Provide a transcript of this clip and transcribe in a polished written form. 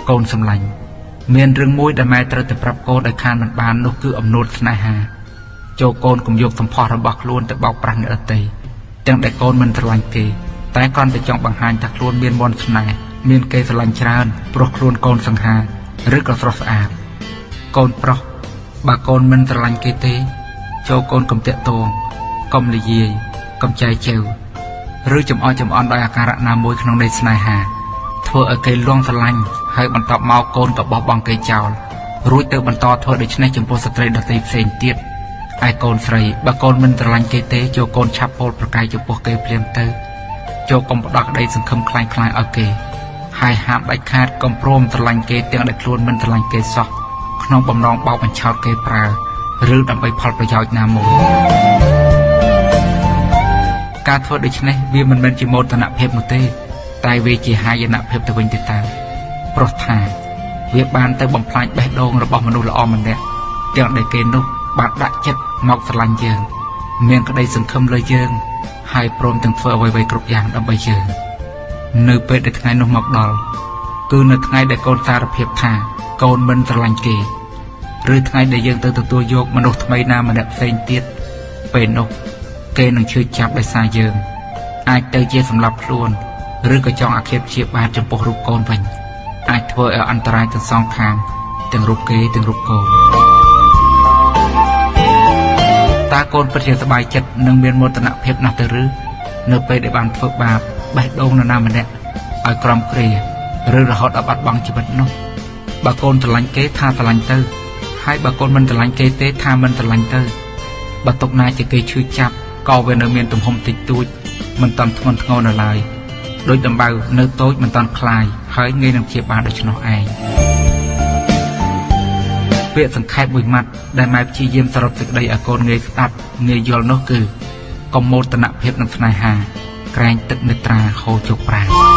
កូនសម្លាញ់មានរឿងមួយដែលម៉ែត្រូវតែប្រាប់កូនឲ្យខានមិនបាននោះគឺអំណួតស្នេហាចូលកូនកុំយកសម្ផស្សរបស់ខ្លួនទៅបោកប្រាស់អ្នកដទៃទាំងដែលកូនមិនស្រឡាញ់គេតែគ្រាន់តែចង់បង្ហាញថាខ្លួនមានមន្តស្នេហ៍មានគេស្រឡាញ់ច្រើនព្រោះខ្លួនកូនសង្ហាឬក៏ស្រស់ស្អាតកូនប្រុសបើកូនមិនស្រឡាញ់គេទេចូលកូនកុំតាក់ទងកុំនិយាយកុំចែកចែវឬចំអន់ដោយអាការៈណាមួយក្នុងន័យស្នេហាធ្វើឲ្យគេលួងស្រឡាញ់ហើយបន្ទាប់មកកូនក៏បោះបង់គេចោលរួចទៅបន្តធ្វើដូច្នេះចំពោះស្ត្រីដទៃផ្សេងទៀតឯកូនស្រីបើកូនមិនស្រឡាញ់គេទេចូលកូនឆាប់ពោលប្រកែកចំពោះគេភ្លាមទៅចូលកុំផ្ដោះក្តីសង្ឃឹមខ្លាំងៗឲ្យគេហើយហាមដាច់ខាតកុំព្រមស្រឡាញ់គេទាំងដែលខ្លួនមិនស្រឡាញ់គេសោះក្នុងបំណងបោកបញ្ឆោតគេប្រើឬដើម្បីផលប្រយោជន៍ណាមួយការធ្វើដូច្នេះវាមិនមែនជាមោទនភាពនោះទេតែវាជាហាយនភាពទៅវិញទៅតាមព្រោះថាវាបានទៅបំផ្លាញបេះដូងរបស់មនុស្សល្អម្នាក់ទាំងដែលគេនោះបានដាក់ចិត្តមកស្រឡាញ់យើងមានក្តីសង្ឃឹមលើយើងហើយព្រមទាំងធ្វើអ្វីៗគ្រប់យ៉ាងដើម្បីយើងនៅពេលដែលថ្ងៃនោះមកដល់គឺនៅថ្ងៃដែលកូនសារភាពថាកូនមិនស្រឡាញ់គេឬថ្ងៃដែលយើងទៅទទួលយកមនុស្សថ្មីណាម្នាក់ផ្សេងទៀតពេលនោះគេនឹងឈឺចាប់ដោយសារយើងអាចទៅជាសម្លាប់ខ្លួនឬក៏ចង់អាឃាតព្យាបាទចំពោះរូបកូនវិញអាចធ្វើឲ្យអន្តរាយទាំងសងខាងទាំងរូបគេទាំងរូបកូនតើកូនពិតជាសប្បាយចិត្តនិងមានមោទនភាពណាស់ទៅឬនៅពេលដែលបានធ្វើបាបបេះដូងនរណាម្នាក់ឲ្យក្រំគ្រាឬរហូតដល់បាត់បង់ជីវិតនោះបើកូនស្រឡាញ់គេថាស្រឡាញ់ទៅហើយបើកូនមិនស្រឡាញ់គេទេថាមិនស្រឡាញ់ទៅបើទុកណាជាគេឈឺចាប់ក៏វានៅមានទំហំតិចតួចមិនតាន់ធ្ងន់ធ្ងរនៅឡើយដោយដំបៅនៅតូចមិនតាន់คลายហើយងាយនឹងជាបានដូច្នោះឯងពាក្យសង្ខេបមួយម៉ាត់ដែលម៉ែព្យាយាមសរុបសេចក្តីឲ្យកូនងាយស្ដាប់ងាយយល់នោះគឺកុំមោទនភាពនឹងស្នេហាក្រែងទឹកនេត្រាហូរជោគប្រាណ